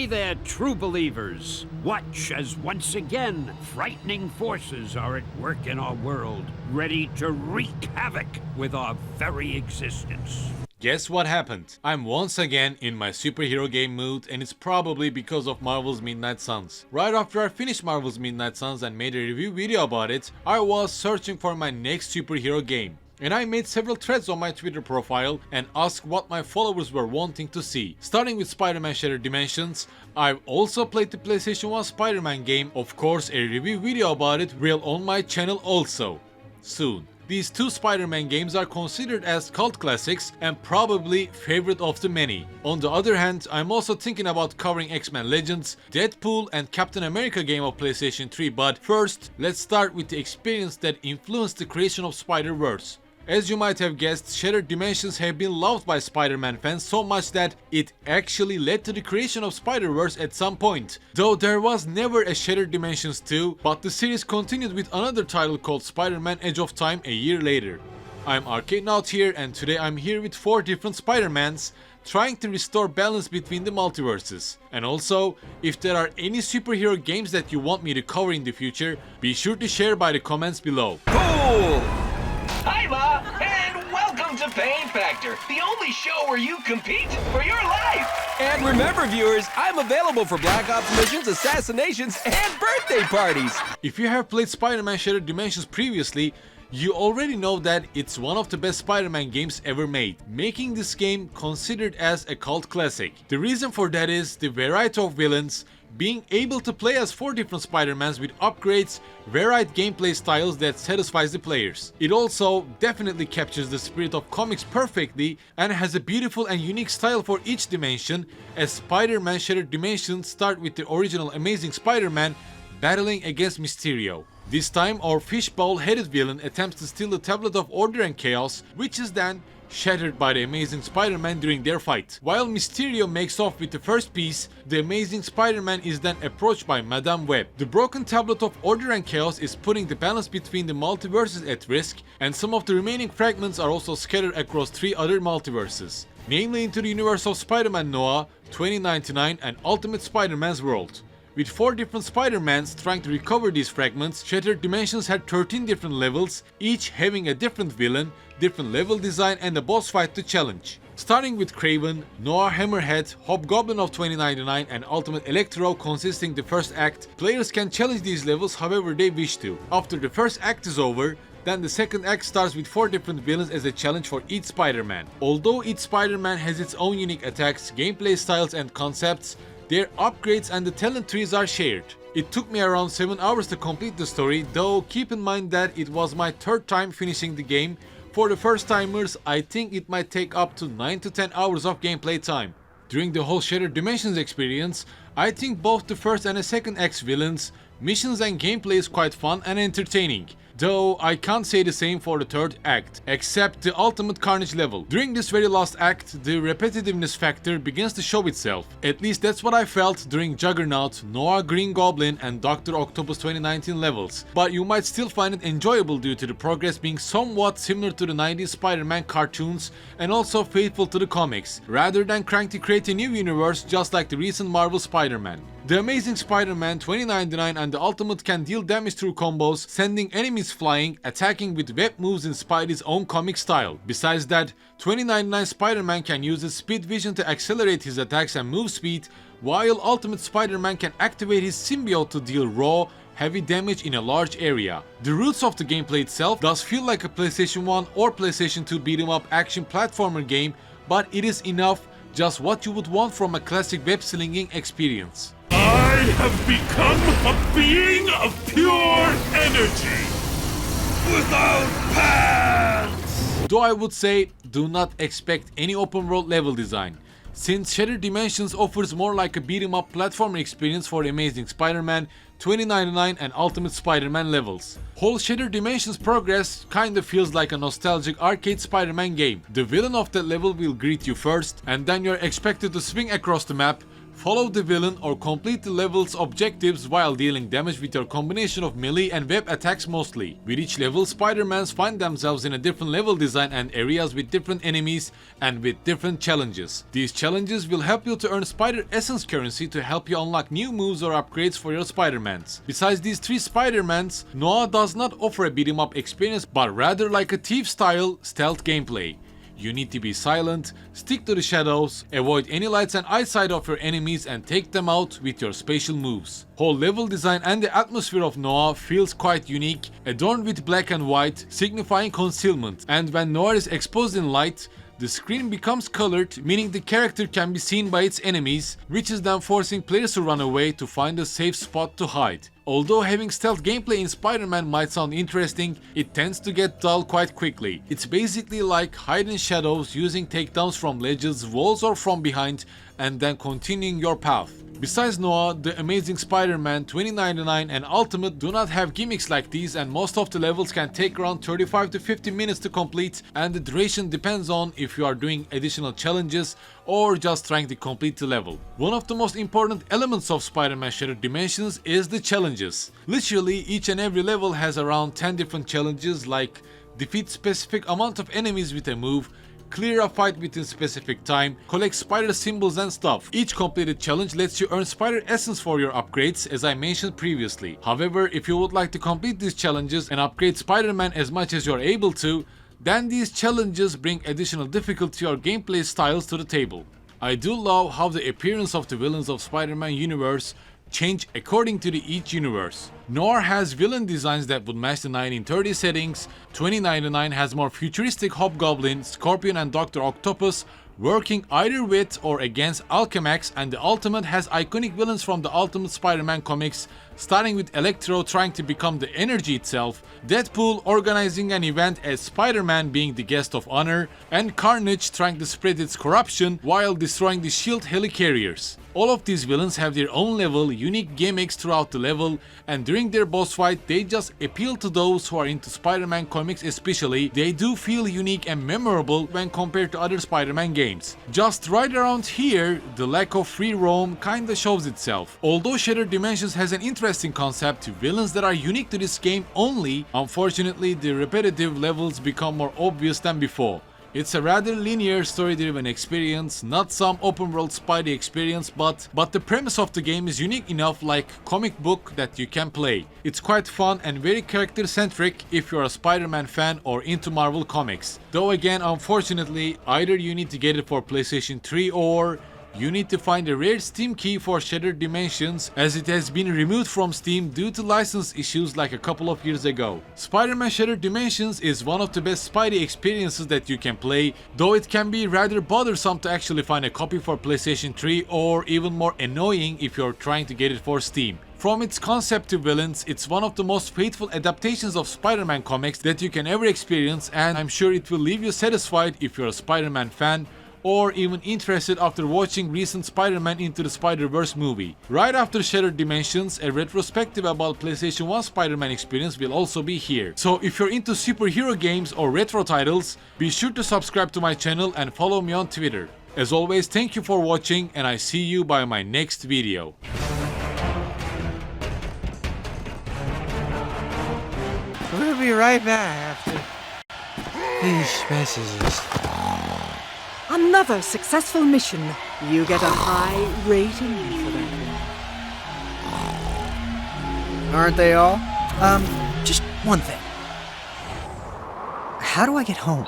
there, true believers. Watch as once again frightening forces are at work in our world, ready to wreak havoc with our very existence. Guess what happened? I'm once again in my superhero game mood, and it's probably because of Marvel's Midnight Suns. Right after I finished Marvel's Midnight Suns and made a review video about it, I was searching for my next superhero game. And I made several threads on my Twitter profile and asked what my followers were wanting to see. Starting with Spider-Man Shattered Dimensions, I've also played the PlayStation 1 Spider-Man game. Of course, a review video about it will on my channel also, soon. These two Spider-Man games are considered as cult classics and probably favorite of the many. On the other hand, I'm also thinking about covering X-Men Legends, Deadpool and Captain America game of PlayStation 3, but first, let's start with the experience that influenced the creation of Spider-Verse. As you might have guessed, Shattered Dimensions have been loved by Spider-Man fans so much that it actually led to the creation of Spider-Verse at some point. Though there was never a Shattered Dimensions 2, but the series continued with another title called Spider-Man Edge of Time a year later. I'm Arcadenaut here, and today I'm here with 4 different Spider-Mans, trying to restore balance between the multiverses. And also, if there are any superhero games that you want me to cover in the future, be sure to share by the comments below. Cool! Hi, Ma, and welcome to Pain Factor, the only show where you compete for your life. And remember, viewers, I'm available for Black Ops missions, assassinations, and birthday parties. If you have played Spider-Man Shattered Dimensions previously, you already know that it's one of the best Spider-Man games ever made, making this game considered as a cult classic. The reason for that is the variety of villains, being able to play as 4 different Spider-Mans with upgrades, varied gameplay styles that satisfies the players. It also definitely captures the spirit of comics perfectly and has a beautiful and unique style for each dimension, as Spider-Man Shattered Dimensions start with the original Amazing Spider-Man battling against Mysterio. This time our fishbowl-headed villain attempts to steal the Tablet of Order and Chaos, which is then shattered by the Amazing Spider-Man during their fight. While Mysterio makes off with the first piece, the Amazing Spider-Man is then approached by Madame Web. The broken Tablet of Order and Chaos is putting the balance between the multiverses at risk, and some of the remaining fragments are also scattered across 3 other multiverses, namely into the universe of Spider-Man Noir, 2099 and Ultimate Spider-Man's world. With 4 different Spider-Mans trying to recover these fragments, Shattered Dimensions had 13 different levels, each having a different villain, different level design and a boss fight to challenge. Starting with Kraven, Noir Hammerhead, Hobgoblin of 2099 and Ultimate Electro consisting the first act, players can challenge these levels however they wish to. After the first act is over, then the second act starts with 4 different villains as a challenge for each Spider-Man. Although each Spider-Man has its own unique attacks, gameplay styles and concepts, their upgrades and the talent trees are shared. It took me around 7 hours to complete the story, though keep in mind that it was my 3rd time finishing the game. For the first timers, I think it might take up to 9 to 10 hours of gameplay time. During the whole Shattered Dimensions experience, I think both the first and the second act's villains, missions and gameplay is quite fun and entertaining. Though I can't say the same for the 3rd act, except the Ultimate Carnage level. During this very last act, the repetitiveness factor begins to show itself. At least that's what I felt during Juggernaut, Noir Green Goblin and Dr. Octopus 2019 levels. But you might still find it enjoyable due to the progress being somewhat similar to the 90s Spider-Man cartoons and also faithful to the comics, rather than trying to create a new universe just like the recent Marvel Spider-Man. The Amazing Spider-Man 2099 and the Ultimate can deal damage through combos, sending enemies flying, attacking with web moves in Spidey's own comic style. Besides that, 2099 Spider-Man can use his speed vision to accelerate his attacks and move speed, while Ultimate Spider-Man can activate his symbiote to deal raw, heavy damage in a large area. The roots of the gameplay itself does feel like a PlayStation 1 or PlayStation 2 beat-em-up action platformer game, but it is enough, just what you would want from a classic web-slinging experience. I have become a being of pure energy, without pants! Though I would say, do not expect any open world level design, since Shattered Dimensions offers more like a beat-em-up platformer experience for Amazing Spider-Man, 2099 and Ultimate Spider-Man levels. Whole Shattered Dimensions progress kinda feels like a nostalgic arcade Spider-Man game. The villain of that level will greet you first, and then you're expected to swing across the map, Follow the villain or complete the level's objectives while dealing damage with your combination of melee and web attacks mostly. With each level, Spider-Mans find themselves in a different level design and areas with different enemies and with different challenges. These challenges will help you to earn Spider Essence currency to help you unlock new moves or upgrades for your Spider-Mans. Besides these 3 Spider-Mans, Noir does not offer a beat 'em up experience but rather like a thief-style stealth gameplay. You need to be silent, stick to the shadows, avoid any lights and eyesight of your enemies and take them out with your special moves. Whole level design and the atmosphere of Noir feels quite unique, adorned with black and white, signifying concealment. And when Noir is exposed in light, the screen becomes colored, meaning the character can be seen by its enemies, which is then forcing players to run away to find a safe spot to hide. Although having stealth gameplay in Spider-Man might sound interesting, it tends to get dull quite quickly. It's basically like hide in shadows using takedowns from ledges, walls or from behind, and then continuing your path. Besides Noir, the Amazing Spider-Man 2099 and Ultimate do not have gimmicks like these, and most of the levels can take around 35 to 50 minutes to complete, and the duration depends on if you are doing additional challenges or just trying to complete the level. One of the most important elements of Spider-Man Shattered Dimensions is the challenges. Literally each and every level has around 10 different challenges, like defeat specific amount of enemies with a move, clear a fight within specific time, collect spider symbols and stuff. Each completed challenge lets you earn spider essence for your upgrades, as I mentioned previously. However, if you would like to complete these challenges and upgrade Spider-Man as much as you are able to, then these challenges bring additional difficulty or gameplay styles to the table. I do love how the appearance of the villains of Spider-Man universe change according to each universe. Noir has villain designs that would match the 1930 settings, 2099 has more futuristic Hobgoblin, Scorpion and Dr. Octopus working either with or against Alchemax, and the Ultimate has iconic villains from the Ultimate Spider-Man comics, starting with Electro trying to become the energy itself, Deadpool organizing an event as Spider-Man being the guest of honor, and Carnage trying to spread its corruption while destroying the SHIELD helicarriers. All of these villains have their own level, unique gimmicks throughout the level, and during their boss fight they just appeal to those who are into Spider-Man comics especially. They do feel unique and memorable when compared to other Spider-Man games. Just right around here, the lack of free roam kinda shows itself. Although Shattered Dimensions has an interesting concept to villains that are unique to this game only, unfortunately the repetitive levels become more obvious than before. It's a rather linear story-driven experience, not some open-world Spidey experience, but the premise of the game is unique enough, like comic book, that you can play. It's quite fun and very character-centric if you're a Spider-Man fan or into Marvel comics. Though again, unfortunately, either you need to get it for PlayStation 3 or you need to find a rare Steam key for Shattered Dimensions, as it has been removed from Steam due to license issues like a couple of years ago. Spider-Man Shattered Dimensions is one of the best Spidey experiences that you can play, though it can be rather bothersome to actually find a copy for PlayStation 3, or even more annoying if you're trying to get it for Steam. From its concept to villains, it's one of the most faithful adaptations of Spider-Man comics that you can ever experience, and I'm sure it will leave you satisfied if you're a Spider-Man fan, or even interested after watching recent Spider-Man Into the Spiderverse movie. Right after Shattered Dimensions, a retrospective about PlayStation 1 Spider-Man experience will also be here. So if you're into superhero games or retro titles, be sure to subscribe to my channel and follow me on Twitter. As always, thank you for watching, and I see you by my next video. We'll be right back after these messages. Another successful mission. You get a high rating for that. Aren't they all? Just one thing. How do I get home?